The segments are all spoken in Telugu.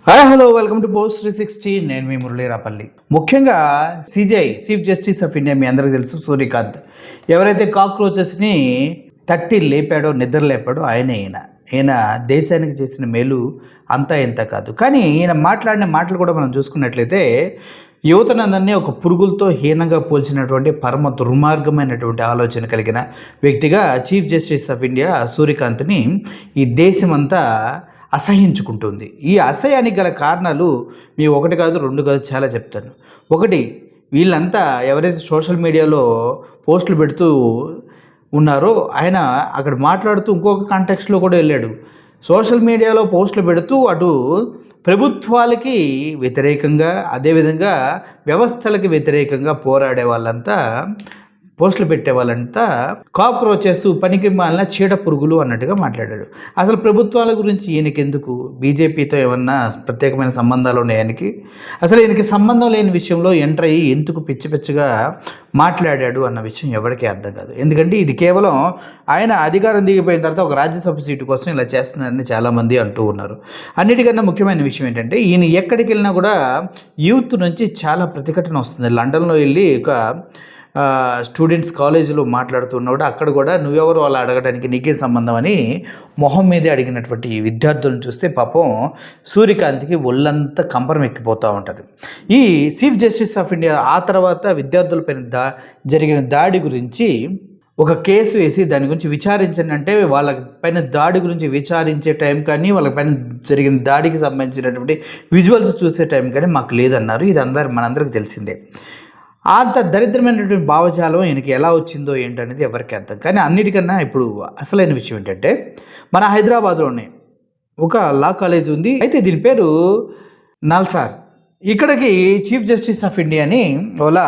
Hi hello welcome to post 360. నేను మీ మురళీరాపల్లి. ముఖ్యంగా CJI chief justice of India మీ అందరికీ తెలుసు సూర్యకాంత్. ఎవరైతే కాక్రోచెస్ని తట్టి లేపాడో నిద్ర లేపాడో ఈయన దేశానికి చేసిన మేలు అంతా ఇంత కాదు. కానీ ఈయన మాట్లాడిన మాటలు కూడా మనం చూసుకున్నట్లయితే యువతనందరినీ ఒక పురుగులతో హీనంగా పోల్చినటువంటి పరమ దుర్మార్గమైనటువంటి ఆలోచన కలిగిన వ్యక్తిగా చీఫ్ జస్టిస్ ఆఫ్ ఇండియా సూర్యకాంత్ని ఈ దేశమంతా అసహించుకుంటుంది. ఈ అసహ్యానికి గల కారణాలు మీ ఒకటి కాదు రెండు కాదు చాలా చెప్తాను. ఒకటి, వీళ్ళంతా ఎవరైతే సోషల్ మీడియాలో పోస్టులు పెడుతూ ఉన్నారో ఆయన అక్కడ మాట్లాడుతూ ఇంకొక కాంటెక్స్ట్లో కూడా వెళ్ళాడు. సోషల్ మీడియాలో పోస్టులు పెడుతూ అటు ప్రభుత్వాలకి వ్యతిరేకంగా అదేవిధంగా వ్యవస్థలకి వ్యతిరేకంగా పోరాడే వాళ్ళంతా పోస్టులు పెట్టే వాళ్ళంతా కాక్రోచెస్ పనికి మాలిన చీడ పురుగులు అన్నట్టుగా మాట్లాడాడు. అసలు ప్రభుత్వాల గురించి ఈయనకెందుకు? బీజేపీతో ఏమన్నా ప్రత్యేకమైన సంబంధాలు ఉన్నాయనికి? అసలు ఈయనకి సంబంధం లేని విషయంలో ఎంటర్ అయ్యి ఎందుకు పిచ్చి పిచ్చిగా మాట్లాడాడు అన్న విషయం ఎవరికీ అర్థం కాదు. ఎందుకంటే ఇది కేవలం ఆయన అధికారం దిగిపోయిన తర్వాత ఒక రాజ్యసభ సీటు కోసం ఇలా చేస్తున్నారని చాలామంది అంటూ ఉన్నారు. అన్నిటికన్నా ముఖ్యమైన విషయం ఏంటంటే ఈయన ఎక్కడికి వెళ్ళినా కూడా యూత్ నుంచి చాలా ప్రతిఘటన వస్తుంది. లండన్లో వెళ్ళి ఒక స్టూడెంట్స్ కాలేజీలో మాట్లాడుతున్నప్పుడు అక్కడ కూడా నువ్వెవరు వాళ్ళు అడగడానికి నీకే సంబంధం అని మొహం మీదే అడిగినటువంటి విద్యార్థులను చూస్తే పాపం సూర్యకాంత్కి ఒళ్ళంతా కంపరం ఎక్కిపోతూ ఉంటుంది. ఈ చీఫ్ జస్టిస్ ఆఫ్ ఇండియా ఆ తర్వాత విద్యార్థులపైన జరిగిన దాడి గురించి ఒక కేసు వేసి దాని గురించి విచారించండి అంటే వాళ్ళ పైన దాడి గురించి విచారించే టైం కానీ వాళ్ళ పైన జరిగిన దాడికి సంబంధించినటువంటి విజువల్స్ చూసే టైం కానీ మాకు లేదన్నారు. ఇది మనందరికీ తెలిసిందే. అంత దరిద్రమైనటువంటి భావజాలం ఈయనకి ఎలా వచ్చిందో ఏంటనేది ఎవరికి అర్థం. కానీ అన్నిటికన్నా ఇప్పుడు అసలైన విషయం ఏంటంటే మన హైదరాబాద్లోనే ఒక లా కాలేజ్ ఉంది. అయితే దీని పేరు నల్సార్. ఇక్కడికి చీఫ్ జస్టిస్ ఆఫ్ ఇండియాని వాళ్ళ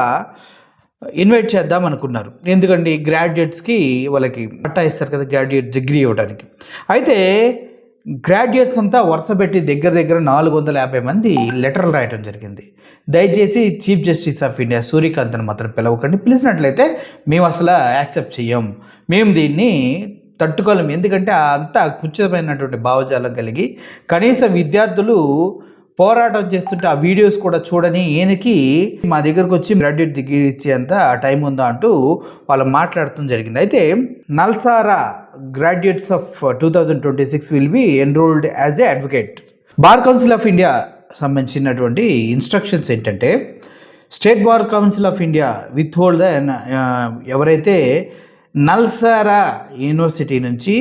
ఇన్వైట్ చేద్దాం అనుకున్నారు. ఎందుకంటే గ్రాడ్యుయేట్స్కి వాళ్ళకి పట్టా ఇస్తారు కదా, గ్రాడ్యుయేట్ డిగ్రీ ఇవ్వడానికి. అయితే గ్రాడ్యుయేట్స్ అంతా వరుస పెట్టి దగ్గర 450 మంది లెటర్లు రాయటం జరిగింది. దయచేసి చీఫ్ జస్టిస్ ఆఫ్ ఇండియా సూర్యకాంత్ని మాత్రం పిలవకండి, పిలిచినట్లయితే మేము అసలు యాక్సెప్ట్ చెయ్యం, మేము దీన్ని తట్టుకోలేము. ఎందుకంటే అంతా కుచితమైనటువంటి భావజాలం కలిగి కనీసం విద్యార్థులు పోరాటం చేస్తుంటే ఆ వీడియోస్ కూడా చూడని ఈయనకి మా దగ్గరకు వచ్చి గ్రాడ్యుయేట్ డిగ్రీ ఇచ్చేంత టైం ఉందా అంటూ వాళ్ళు మాట్లాడటం జరిగింది. అయితే నల్సారా graduates of 2026 will be enrolled as a advocate. Bar council of India సంబంధించినటువంటి ఇన్స్ట్రక్షన్స్ ఏంటంటే state bar council of India withhold ఎవరైతే నల్సారా యూనివర్సిటీ నుంచి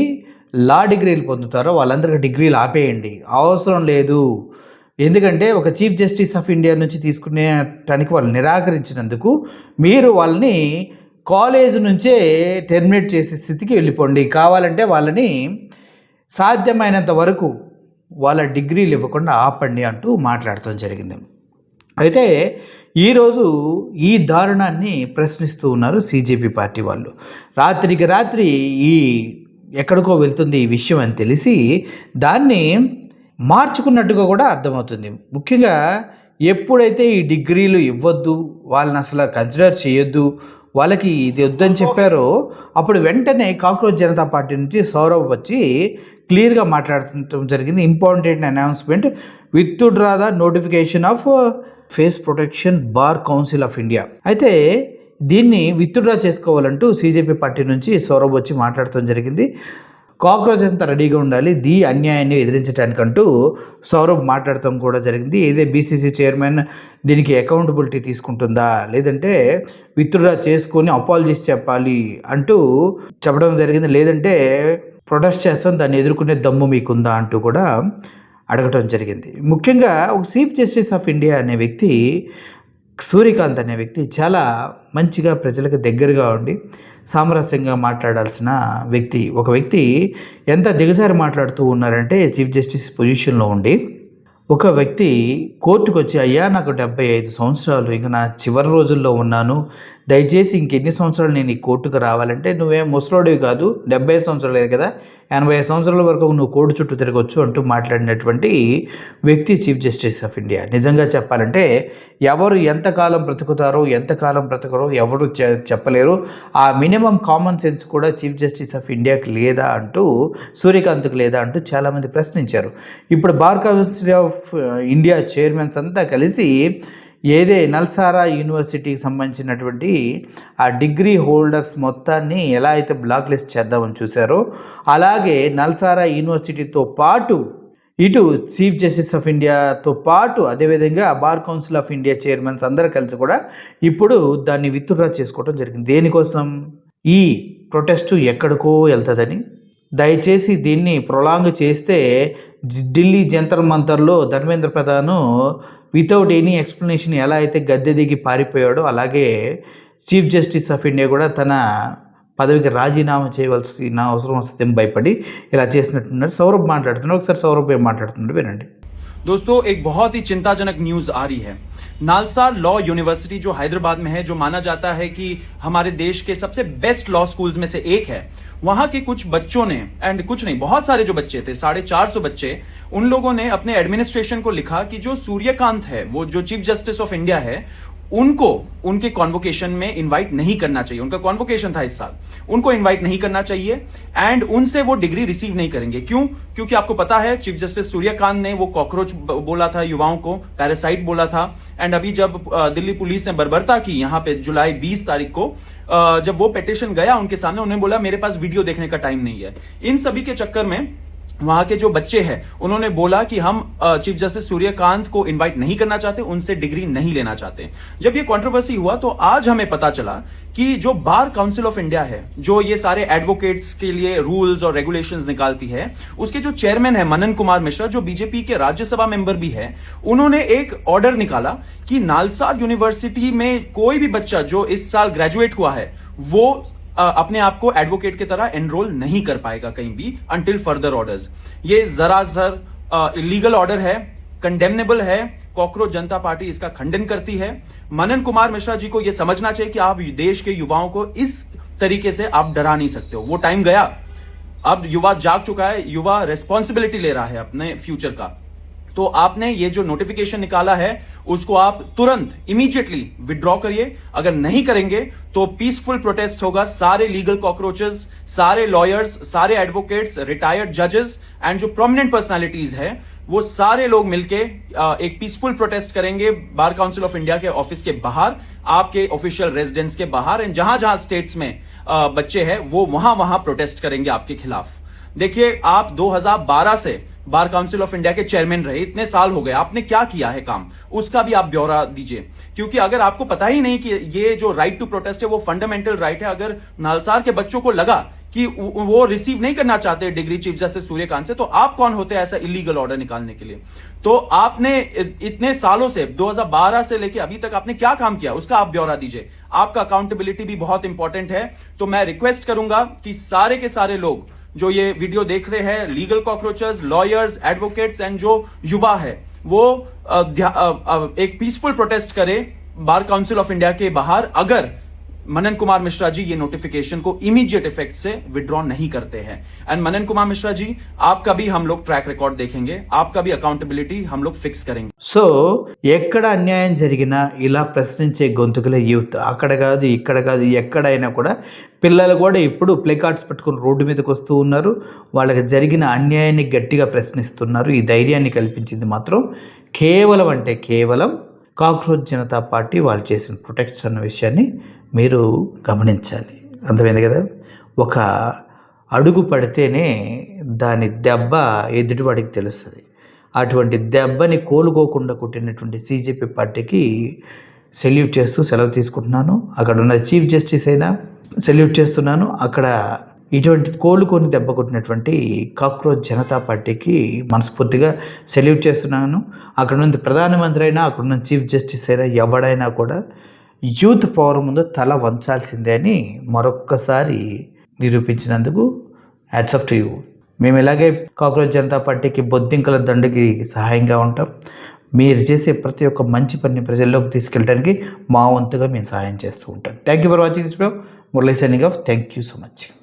లా డిగ్రీలు పొందుతారో వాళ్ళందరికీ డిగ్రీలు ఆపేయండి, అవసరం లేదు. ఎందుకంటే ఒక చీఫ్ జస్టిస్ ఆఫ్ ఇండియా నుంచి తీసుకునేటానికి వాళ్ళు నిరాకరించినందుకు మీరు వాళ్ళని కాలేజ్ నుంచే టెర్మినేట్ చేసే స్థితికి వెళ్ళిపోండి, కావాలంటే వాళ్ళని సాధ్యమైనంత వరకు వాళ్ళ డిగ్రీలు ఇవ్వకుండా ఆపండి అంటూ మాట్లాడటం జరిగింది. అయితే ఈరోజు ఈ దారుణాన్ని ప్రశ్నిస్తూ ఉన్నారు సిజేపీ పార్టీ వాళ్ళు. రాత్రికి రాత్రి ఈ ఎక్కడికో వెళ్తుంది ఈ విషయం అని తెలిసి దాన్ని మార్చుకున్నట్టుగా కూడా అర్థమవుతుంది. ముఖ్యంగా ఎప్పుడైతే ఈ డిగ్రీలు ఇవ్వద్దు, వాళ్ళని అసలు కన్సిడర్ చేయొద్దు, వాళ్ళకి ఇది వద్దని చెప్పారో అప్పుడు వెంటనే కాక్రోచ్ జనతా పార్టీ నుంచి సౌరవ్ వచ్చి క్లియర్గా మాట్లాడటం జరిగింది. Important announcement, withdraw the notification off face protection bar council of India. అయితే దీన్ని విత్డ్రా చేసుకోవాలంటూ సిజేపీ పార్టీ నుంచి సౌరవ్ వచ్చి మాట్లాడటం జరిగింది. కాక్రోచ్ అంతా రెడీగా ఉండాలి దీ అన్యాయాన్ని ఎదిరించడానికంటూ సౌరభ్ మాట్లాడటం కూడా జరిగింది. ఏదే బీసీసీ చైర్మన్ దీనికి అకౌంటబిలిటీ తీసుకుంటుందా, లేదంటే విత్డ్రా చేసుకొని అపాలజీస్ చెప్పాలి అంటూ చెప్పడం జరిగింది. లేదంటే ప్రొటెస్ట్ చేస్తాం, దాన్ని ఎదుర్కొనే దమ్ము మీకుందా అంటూ కూడా అడగటం జరిగింది. ముఖ్యంగా ఒక చీఫ్ జస్టిస్ ఆఫ్ ఇండియా అనే వ్యక్తి, సూర్యకాంత్ అనే వ్యక్తి చాలా మంచిగా ప్రజలకు దగ్గరగా ఉండి సామరస్యంగా మాట్లాడాల్సిన వ్యక్తి. ఒక వ్యక్తి ఎంత దిగజారి మాట్లాడుతూ ఉన్నారంటే చీఫ్ జస్టిస్ పొజిషన్లో ఉండి ఒక వ్యక్తి కోర్టుకు వచ్చి, అయ్యా నాకు 75 సంవత్సరాలు, ఇంకా నా చివరి రోజుల్లో ఉన్నాను, దయచేసి ఇంకెన్ని సంవత్సరాలు నేను ఈ కోర్టుకు రావాలంటే, నువ్వేం ముసలోడివి కాదు, 75 సంవత్సరాలు లేదు కదా, 85 సంవత్సరాల వరకు నువ్వు కోర్టు చుట్టూ తిరగొచ్చు అంటూ మాట్లాడినటువంటి వ్యక్తి చీఫ్ జస్టిస్ ఆఫ్ ఇండియా. నిజంగా చెప్పాలంటే ఎవరు ఎంతకాలం బ్రతుకుతారో ఎంతకాలం బ్రతకరో ఎవరు చెప్పలేరు. ఆ మినిమం కామన్ సెన్స్ కూడా చీఫ్ జస్టిస్ ఆఫ్ ఇండియాకి లేదా అంటూ, సూర్యకాంత్కి లేదా అంటూ చాలామంది ప్రశ్నించారు. ఇప్పుడు bar council of India chairmans అంతా కలిసి నల్సారా యూనివర్సిటీకి సంబంధించినటువంటి ఆ డిగ్రీ హోల్డర్స్ మొత్తాన్ని ఎలా అయితే బ్లాక్ లిస్ట్ చేద్దామని చూశారో, అలాగే నల్సారా యూనివర్సిటీతో పాటు ఇటు చీఫ్ జస్టిస్ ఆఫ్ ఇండియాతో పాటు అదేవిధంగా bar council of India chairmans అందరూ కలిసి కూడా ఇప్పుడు దాన్ని విత్డ్రా చేసుకోవడం జరిగింది. దేనికోసం? ఈ ప్రొటెస్టు ఎక్కడికో వెళ్తుందని. దయచేసి దీన్ని ప్రొలాంగ్ చేస్తే ఢిల్లీ జంతర్ మంతర్లో Dharmendra Pradhan without any explanation ఎలా అయితే గద్దె దిగి పారిపోయాడో, అలాగే చీఫ్ జస్టిస్ ఆఫ్ ఇండియా కూడా తన పదవికి రాజీనామా చేయవలసిన అవసరం వస్తుందని భయపడి ఇలా చేసినట్టున్నారు. సౌరభ్ మాట్లాడుతున్నారు. ఒకసారి సౌరభ్ ఏం మాట్లాడుతున్నాడు వినండి. दोस्तों, एक बहुत ही चिंताजनक न्यूज आ रही है। नालसार लॉ यूनिवर्सिटी जो हैदराबाद में है, जो माना जाता है कि हमारे देश के सबसे बेस्ट लॉ स्कूल्स में से एक है, वहां के कुछ बच्चों ने, एंड कुछ नहीं, बहुत सारे जो बच्चे थे, 450 बच्चे, उन लोगों ने अपने एडमिनिस्ट्रेशन को लिखा कि जो सूर्यकांत है, वो जो चीफ जस्टिस ऑफ इंडिया है, उनको उनके कॉन्वोकेशन में इनवाइट नहीं करना चाहिए। उनका कॉन्वोकेशन था इस साल, उनको इनवाइट नहीं करना चाहिए एंड उनसे वो डिग्री रिसीव नहीं करेंगे। क्यों? क्योंकि आपको पता है चीफ जस्टिस सूर्यकांत ने वो कॉकरोच बोला था, युवाओं को पैरासाइट बोला था। एंड अभी जब दिल्ली पुलिस ने बर्बरता की यहां पे जुलाई 20 तारीख को, जब वो पिटीशन गया उनके सामने, उन्होंने बोला मेरे पास वीडियो देखने का टाइम नहीं है। इन सभी के चक्कर में वहां के जो बच्चे हैं उन्होंने बोला कि हम चीफ जस्टिस सूर्यकांत को इनवाइट नहीं करना चाहते, उनसे डिग्री नहीं लेना चाहते। जब ये कंट्रोवर्सी हुआ तो आज हमें पता चला कि जो बार काउंसिल ऑफ इंडिया है, जो ये सारे एडवोकेट्स के लिए रूल्स और रेगुलेशंस निकालती है, उसके जो चेयरमैन है मनन कुमार मिश्रा, जो बीजेपी के राज्यसभा मेंबर भी है, उन्होंने एक ऑर्डर निकाला कि नालसार यूनिवर्सिटी में कोई भी बच्चा जो इस साल ग्रेजुएट हुआ है वो अपने आप को एडवोकेट की तरह एनरोल नहीं कर पाएगा कहीं भी अंटिल फर्दर ऑर्डर्स। ये जराजर इलीगल ऑर्डर है, कंडेमनेबल है। कॉकरोच जनता पार्टी इसका खंडन करती है। मनन कुमार मिश्रा जी को यह समझना चाहिए कि आप देश के युवाओं को इस तरीके से आप डरा नहीं सकते हो। वो टाइम गया, अब युवा जाग चुका है, युवा रेस्पॉन्सिबिलिटी ले रहा है अपने फ्यूचर का। तो आपने ये जो नोटिफिकेशन निकाला है उसको आप तुरंत इमीडिएटली विड्रॉ करिए। अगर नहीं करेंगे तो पीसफुल प्रोटेस्ट होगा। सारे लीगल कॉकरोचेस, सारे लॉयर्स, सारे एडवोकेट्स, रिटायर्ड जजेस एंड जो प्रोमिनेंट पर्सनालिटीज है, वो सारे लोग मिलके एक पीसफुल प्रोटेस्ट करेंगे बार काउंसिल ऑफ इंडिया के ऑफिस के बाहर, आपके ऑफिशियल रेजिडेंस के बाहर, एंड जहां जहां स्टेट्स में बच्चे हैं वो वहां वहां प्रोटेस्ट करेंगे आपके खिलाफ। देखिए, आप 2012 से बार काउंसिल ऑफ इंडिया के चेयरमैन रहे, इतने साल हो गए, आपने क्या किया है काम, उसका भी आप ब्यौरा दीजिए। क्योंकि अगर आपको पता ही नहीं कि ये जो राइट टू प्रोटेस्ट है वो फंडामेंटल राइट है, अगर नालसार के बच्चों को लगा कि वो रिसीव नहीं करना चाहते डिग्री चीफ जस्टिस सूर्यकांत से, तो आप कौन होते हैं ऐसा इलीगल ऑर्डर निकालने के लिए? तो आपने इतने सालों से 2012 से लेके अभी तक आपने क्या काम किया, उसका आप ब्यौरा दीजिए। आपका अकाउंटेबिलिटी भी बहुत इंपॉर्टेंट है। तो मैं रिक्वेस्ट करूंगा कि सारे के सारे लोग जो ये वीडियो देख रहे हैं, लीगल कॉकरोचर्स, लॉयर्स, एडवोकेट्स एंड जो युवा है, वो एक पीसफुल प्रोटेस्ट करे बार काउंसिल ऑफ इंडिया के बाहर, अगर मनन कुमार मिश्रा जी ये नोटिफिकेशन को इमीडिएट इफेक्ट से विड्रॉ नहीं करते हैं। एंड मनन कुमार मिश्रा जी, आपका भी हम लोग ट्रैक रिकॉर्ड देखेंगे, आपका भी अकाउंटेबिलिटी हम लोग फिक्स करेंगे। సో ఎక్కడ అన్యాయం జరిగినా ఇలా ప్రశ్నించే గొంతుకులే యూత్. అక్కడ కాదు, ఇక్కడ కాదు, ఎక్కడైనా కూడా పిల్లలు కూడా ఇప్పుడు ప్లే కార్డ్స్ పెట్టుకుని రోడ్డు మీదకి వస్తూ ఉన్నారు. వాళ్ళకి జరిగిన అన్యాయాన్ని గట్టిగా ప్రశ్నిస్తున్నారు. ఈ ధైర్యాన్ని కల్పించింది మాత్రం కేవలం అంటే కేవలం కాక్రోచ్ జనతా పార్టీ వాళ్ళు చేసిన ప్రొటెక్షన్ అన్న విషయాన్ని మీరు గమనించాలి. అర్థమైంది కదా? ఒక అడుగు పడితేనే దాని దెబ్బ ఎదుటివాడికి తెలుస్తుంది. అటువంటి దెబ్బని కోలుకోకుండా కొట్టినటువంటి సీజేపీ పార్టీకి సెల్యూట్ చేస్తూ సెలవు తీసుకుంటున్నాను. అక్కడ ఉన్న చీఫ్ జస్టిస్ అయినా సెల్యూట్ చేస్తున్నాను. అక్కడ ఇటువంటి కోలుకొని దెబ్బ కొట్టినటువంటి కాక్రోచ్ జనతా పార్టీకి మనస్ఫూర్తిగా సెల్యూట్ చేస్తున్నాను. అక్కడ నుండి ప్రధానమంత్రి అయినా, అక్కడ ఉన్న చీఫ్ జస్టిస్ అయినా, ఎవడైనా కూడా యూత్ పవర్ ముందు తల వంచాల్సిందే అని మరొక్కసారి నిరూపించినందుకు హ్యాట్స్ ఆఫ్ టు యూ. మేము ఇలాగే కాక్రోచ్ జనతా పార్టీకి బొద్దింకల దండకి సహాయంగా ఉంటాం. మీరు చేసే ప్రతి ఒక్క మంచి పని ప్రజల్లోకి తీసుకెళ్ళడానికి మా వంతుగా మేము సహాయం చేస్తూ ఉంటాం. Thank you for watching this video. Murali signing off. Thank you so much.